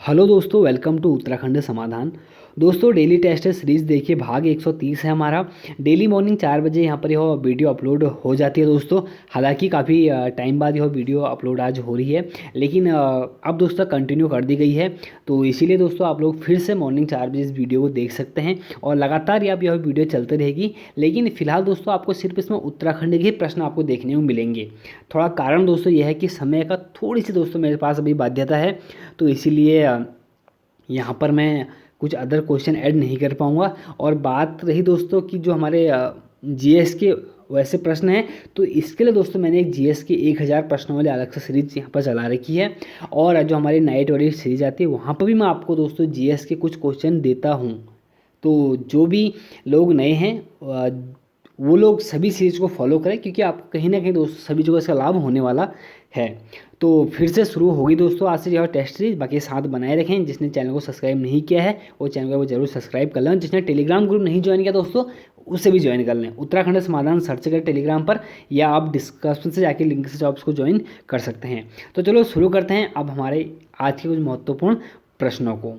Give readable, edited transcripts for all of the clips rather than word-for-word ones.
Hello दोस्तों, welcome to Uttarakhand समाधान। दोस्तों, डेली टेस्ट सीरीज़ देखिए, भाग 130 है हमारा। डेली मॉर्निंग 4 बजे यहाँ पर यह वीडियो अपलोड हो जाती है दोस्तों। हालांकि काफ़ी टाइम बाद यह वीडियो अपलोड आज हो रही है, लेकिन अब दोस्तों कंटिन्यू कर दी गई है। तो इसीलिए दोस्तों आप लोग फिर से मॉर्निंग 4 बजे इस वीडियो को देख सकते हैं और लगातार अब यह वीडियो चलती रहेगी। लेकिन फिलहाल दोस्तों आपको सिर्फ इसमें उत्तराखंड के प्रश्न आपको देखने को मिलेंगे। थोड़ा कारण दोस्तों यह है कि समय का थोड़ी सी दोस्तों मेरे पास अभी बाध्यता है, तो इसीलिए यहाँ पर मैं कुछ अदर क्वेश्चन ऐड नहीं कर पाऊँगा। और बात रही दोस्तों कि जो हमारे जीएस के वैसे प्रश्न हैं, तो इसके लिए दोस्तों मैंने एक जीएस के 1000 प्रश्नों वाले अलग से सीरीज यहाँ पर चला रखी है। और जो हमारी नाइट वाली सीरीज आती है वहाँ पर भी मैं आपको दोस्तों जीएस के कुछ क्वेश्चन देता हूँ। तो जो भी लोग नए हैं वो लोग सभी सीरीज को फॉलो करें, क्योंकि आपको कहीं ना कहीं दोस्तों सभी जगह इसका लाभ होने वाला है। तो फिर से शुरू होगी दोस्तों आज से यह टेस्ट सीरीज। बाकी साथ बनाए रखें। जिसने चैनल को सब्सक्राइब नहीं किया है वो चैनल को वो जरूर सब्सक्राइब कर लें। जिसने टेलीग्राम ग्रुप नहीं ज्वाइन किया दोस्तों उसे भी ज्वाइन कर लें। उत्तराखंड समाधान सर्च करें टेलीग्राम पर, या आप डिस्क्रिप्शन से जाके लिंक से जॉब्स को ज्वाइन कर सकते हैं। तो चलो शुरू करते हैं अब हमारे आज के कुछ महत्वपूर्ण प्रश्नों को।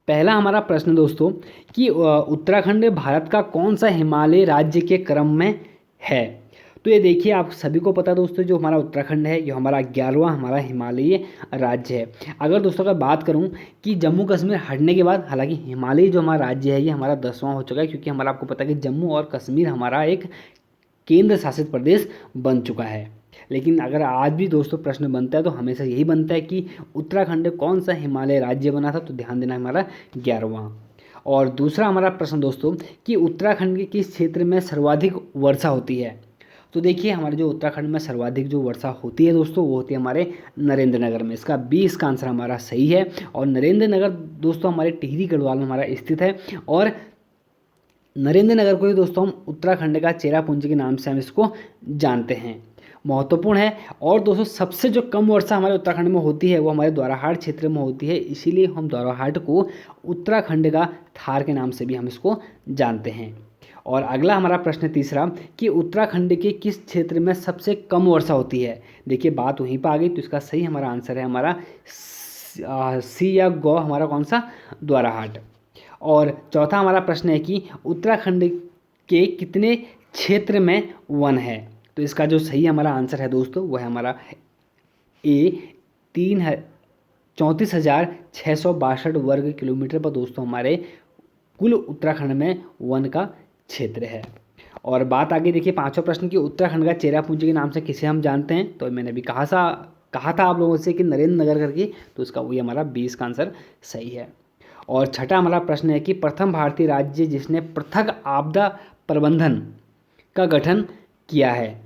पहला हमारा प्रश्न दोस्तों कि उत्तराखंड भारत का कौन सा हिमालय राज्य के क्रम में है। तो ये देखिए, आप सभी को पता दोस्तों जो हमारा उत्तराखंड है ये हमारा 11वां हमारा हिमालयी राज्य है। अगर दोस्तों का बात करूं कि जम्मू कश्मीर हटने के बाद, हालांकि हिमालयी जो हमारा राज्य है ये हमारा 10वां हो चुका है, क्योंकि हमारा आपको पता है कि जम्मू और कश्मीर हमारा एक केंद्र शासित प्रदेश बन चुका है। लेकिन अगर आज भी दोस्तों प्रश्न बनता है तो हमेशा यही बनता है कि उत्तराखंड कौन सा हिमालय राज्य बना था, तो ध्यान देना हमारा 11वां। और दूसरा हमारा प्रश्न दोस्तों कि उत्तराखंड के किस क्षेत्र में सर्वाधिक वर्षा होती है। तो देखिए, हमारे जो उत्तराखंड में सर्वाधिक जो वर्षा होती है दोस्तों वो होती है हमारे नरेंद्र नगर में। इसका 20 का आंसर हमारा सही है। और नरेंद्र नगर दोस्तों हमारे टिहरी गढ़वाल में हमारा स्थित है। और नरेंद्र नगर को ही दोस्तों हम उत्तराखंड का चेरापूंजी के नाम से हम इसको जानते हैं, महत्वपूर्ण है। और दोस्तों सबसे जो कम वर्षा हमारे उत्तराखंड में होती है वो हमारे द्वाराहाट क्षेत्र में होती है, इसीलिए हम द्वाराहाट को उत्तराखंड का थार के नाम से भी हम इसको जानते हैं। और अगला हमारा प्रश्न तीसरा कि उत्तराखंड के किस क्षेत्र में सबसे कम वर्षा होती है। देखिए, बात वहीं पर आ गई, तो इसका सही हमारा आंसर है हमारा सी या गौ, हमारा कौन सा, द्वाराहाट। और चौथा हमारा प्रश्न है कि उत्तराखंड के कितने क्षेत्र में वन है। तो इसका जो सही हमारा आंसर है दोस्तों वह है हमारा ए 34,662 वर्ग किलोमीटर पर दोस्तों हमारे कुल उत्तराखंड में वन का क्षेत्र है। और बात आगे देखिए, पांचवा प्रश्न कि उत्तराखंड का चेरापूंजी के नाम से किसे हम जानते हैं। तो मैंने अभी कहा था आप लोगों से कि नरेंद्र नगर करके, तो इसका वही हमारा 20 का आंसर सही है। और छठा हमारा प्रश्न है कि प्रथम भारतीय राज्य जिसने पृथक आपदा प्रबंधन का गठन किया है।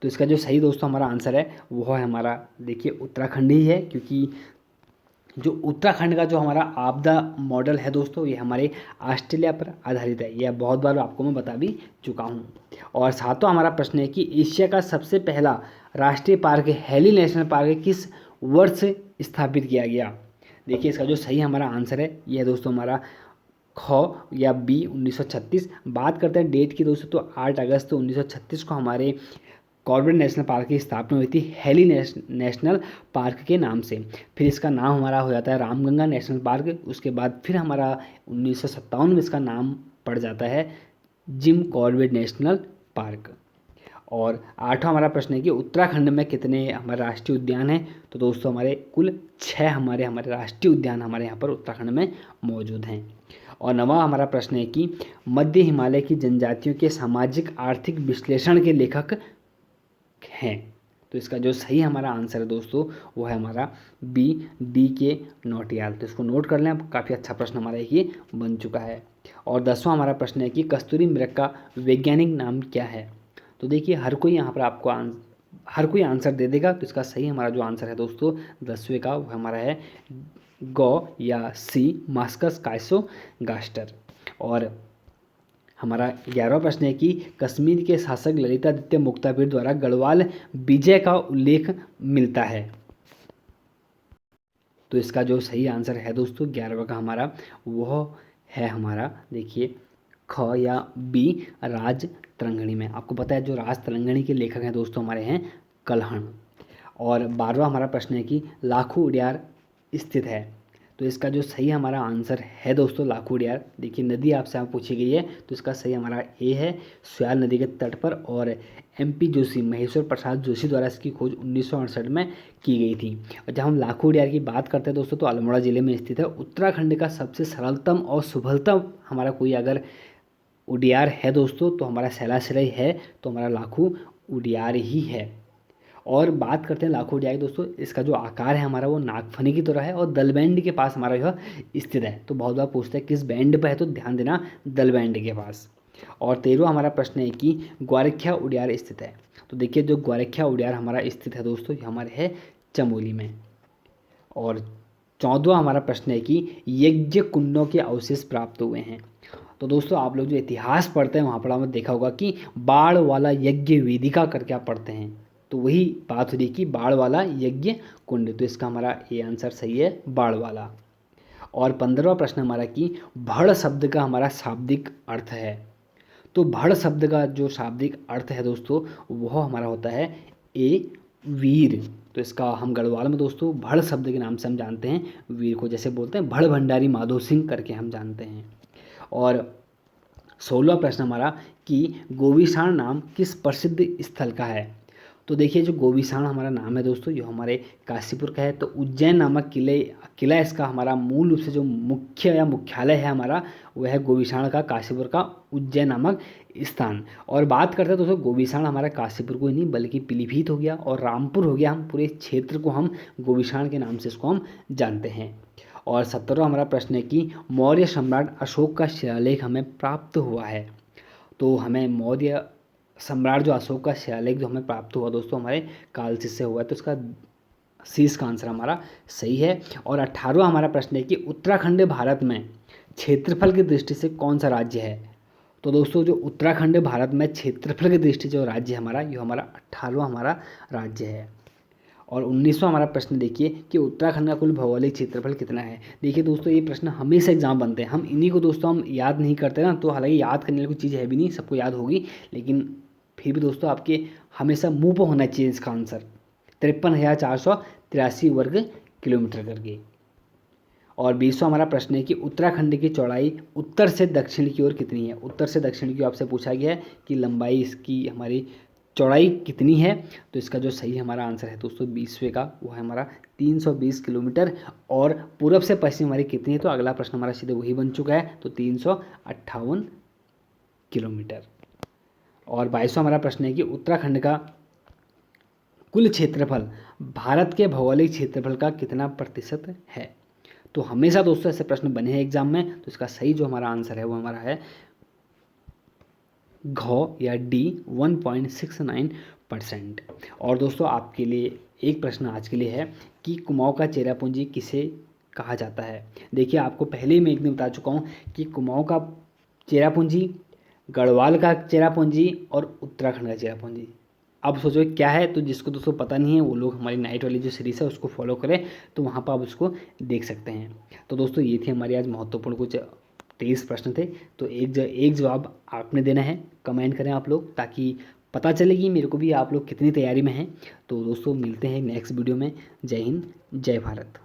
तो इसका जो सही दोस्तों हमारा आंसर है वो है हमारा, देखिए, उत्तराखंड ही है, क्योंकि जो उत्तराखंड का जो हमारा आपदा मॉडल है दोस्तों ये हमारे ऑस्ट्रेलिया पर आधारित है। यह बहुत बार आपको मैं बता भी चुका हूँ। और सातवां हमारा प्रश्न है कि एशिया का सबसे पहला राष्ट्रीय पार्क हैली नेशनल पार्क किस वर्ष स्थापित किया गया। देखिए, इसका जो सही हमारा आंसर है यह दोस्तों हमारा ख या बी 1936। बात करते हैं डेट की दोस्तों, तो 8 अगस्त 1936 को हमारे कॉर्बेट नेशनल पार्क की स्थापना हुई थी हैली नेशनल पार्क के नाम से। फिर इसका नाम हमारा हो जाता है रामगंगा नेशनल पार्क। उसके बाद फिर हमारा 1957 में इसका नाम पड़ जाता है जिम कॉर्बेट नेशनल पार्क। और आठवां हमारा प्रश्न है कि उत्तराखंड में कितने हमारे राष्ट्रीय उद्यान हैं। तो दोस्तों हमारे कुल 6 हमारे राष्ट्रीय उद्यान हमारे यहाँ पर उत्तराखंड में मौजूद हैं। और नवा हमारा प्रश्न है कि मध्य हिमालय की जनजातियों के सामाजिक आर्थिक विश्लेषण के लेखक हैं। तो इसका जो सही हमारा आंसर है दोस्तों वो है हमारा बी डी के नौटियाल। तो इसको नोट कर लें, अब काफ़ी अच्छा प्रश्न हमारा ये बन चुका है। और 10वां हमारा प्रश्न है कि कस्तूरी मृग का वैज्ञानिक नाम क्या है। तो देखिए, हर कोई यहाँ पर आपको हर कोई आंसर दे देगा। तो इसका सही हमारा जो आंसर है दोस्तों 10वें का वो हमारा है गौ या सी मास्कस काइसोगास्टर। और हमारा 11वां प्रश्न है कि कश्मीर के शासक ललितादित्य मुक्तापीर द्वारा गढ़वाल विजय का उल्लेख मिलता है। तो इसका जो सही आंसर है दोस्तों 11वां का हमारा वह है हमारा, देखिए, ख या बी राज तरंगणी में। आपको पता है जो राज तरंगणी के लेखक हैं दोस्तों हमारे हैं कल्हण। और 12वां हमारा प्रश्न है कि लाखू उडियार स्थित है? तो इसका जो सही हमारा आंसर है दोस्तों लाखोडियार। देखिए नदी आपसे यहाँ पूछी गई है, तो इसका सही हमारा ए है, स्याल नदी के तट पर। और MP जोशी, महेश्वर प्रसाद जोशी द्वारा इसकी खोज 1968 में की गई थी। और जब हम लाखोडियार की बात करते हैं दोस्तों, तो अल्मोड़ा जिले में स्थित है। उत्तराखंड का सबसे सरलतम और सुभलतम हमारा कोई अगर उडियार है दोस्तों, तो हमारा सैलासिरई है, तो हमारा लाखू उडियार ही है। और बात करते हैं लाखों उडियार की दोस्तों, इसका जो आकार है हमारा वो नागफनी की तरह है और दलबैंड के पास हमारा यह स्थित है। तो बहुत बार पूछते हैं किस बैंड पर है, तो ध्यान देना दलबैंड के पास। और 13वां हमारा प्रश्न है कि ग्वारख्या उडियार स्थित है। तो देखिए जो ग्वारख्या उडियार हमारा स्थित है दोस्तों, ये हमारे है चमोली में। और 14वां हमारा प्रश्न है कि यज्ञ कुंडों के अवशेष प्राप्त हुए हैं। तो दोस्तों आप लोग जो इतिहास पढ़ते हैं वहाँ पर आपने देखा होगा कि बाढ़ वाला यज्ञ वेदिका करके आप पढ़ते हैं, तो वही बात हो रही कि बाढ़ वाला यज्ञ कुंड। तो इसका हमारा ये आंसर सही है, बाढ़ वाला। और 15वां प्रश्न हमारा कि भड़ शब्द का हमारा शाब्दिक अर्थ है। तो भड़ शब्द का जो शाब्दिक अर्थ है दोस्तों, वह हमारा होता है ए वीर। तो इसका हम गढ़वाल में दोस्तों भड़ शब्द के नाम से हम जानते हैं वीर को, जैसे बोलते हैं भड़ भंडारी माधो सिंह करके हम जानते हैं। और 16वां प्रश्न हमारा कि गोविशाण नाम किस प्रसिद्ध स्थल का है। तो देखिए जो गोविशाण हमारा नाम है दोस्तों, ये हमारे काशीपुर का है। तो उज्जैन नामक किला इसका हमारा मूल रूप से जो मुख्य या मुख्यालय है हमारा, वह है गोविशाण का, काशीपुर का उज्जैन नामक स्थान। और बात करते हैं दोस्तों, गोविशाण हमारा काशीपुर को ही नहीं बल्कि पीलीभीत हो गया और रामपुर हो गया, हम पूरे क्षेत्र को हम गोविशाण के नाम से इसको हम जानते हैं। और 17वां हमारा प्रश्न है कि मौर्य सम्राट अशोक का शिलालेख हमें प्राप्त हुआ है। तो हमें मौर्य सम्राट जो अशोक का शिलालेख जो हमें प्राप्त हुआ दोस्तों, हमारे कालसी से हुआ है। तो इसका सी इसका आंसर हमारा सही है। और 18वां हमारा प्रश्न है कि उत्तराखंड भारत में क्षेत्रफल की दृष्टि से कौन सा राज्य है। तो दोस्तों जो उत्तराखंड भारत में क्षेत्रफल की दृष्टि से जो राज्य है हमारा, ये हमारा 18वां हमारा राज्य है। और 19वां हमारा प्रश्न देखिए कि उत्तराखंड का कुल भौगोलिक क्षेत्रफल कितना है। देखिए दोस्तों ये प्रश्न हमेशा एग्जाम बनते हैं, हम इन्हीं को दोस्तों हम याद नहीं करते ना, तो हालांकि याद करने वाली कोई चीज़ है भी नहीं, सबको याद होगी, लेकिन फिर भी दोस्तों आपके हमेशा मुंह पर होना चाहिए इसका आंसर। 53,483 वर्ग किलोमीटर करके। और 20वां हमारा प्रश्न है कि उत्तराखंड की चौड़ाई उत्तर से दक्षिण की ओर कितनी है। उत्तर से दक्षिण की ओर आपसे पूछा गया है कि लंबाई इसकी हमारी चौड़ाई कितनी है। तो इसका जो सही हमारा आंसर है दोस्तों 20वें का, वो है हमारा 320 किलोमीटर। और पूरब से पश्चिम हमारी कितनी है, तो अगला प्रश्न हमारा सीधे वही बन चुका है, तो 358 किलोमीटर। और 22वां हमारा प्रश्न है कि उत्तराखंड का कुल क्षेत्रफल भारत के भौगोलिक क्षेत्रफल का कितना प्रतिशत है। तो हमेशा दोस्तों ऐसे प्रश्न बने हैं एग्जाम में, तो इसका सही जो हमारा आंसर है वो हमारा है घ या डी 1.69%। और दोस्तों आपके लिए एक प्रश्न आज के लिए है कि कुमाऊं का चेरापूंजी किसे कहा जाता है। देखिए आपको पहले ही मैं एक दिन बता चुका हूँ कि कुमाऊं का चेरापूंजी, गढ़वाल का चेरापूंजी और उत्तराखंड का चेरापूंजी। अब सोचो क्या है, तो जिसको दोस्तों पता नहीं है वो लोग हमारी नाइट वाली जो सीरीज़ है उसको फॉलो करें, तो वहाँ पर आप उसको देख सकते हैं। तो दोस्तों ये थी हमारी आज महत्वपूर्ण कुछ 23 प्रश्न थे। तो एक जवाब आपने देना है, कमेंट करें आप लोग, ताकि पता चले कि मेरे को भी आप लोग कितनी तैयारी में हैं। तो दोस्तों मिलते हैं नेक्स्ट वीडियो में। जय हिंद, जय भारत।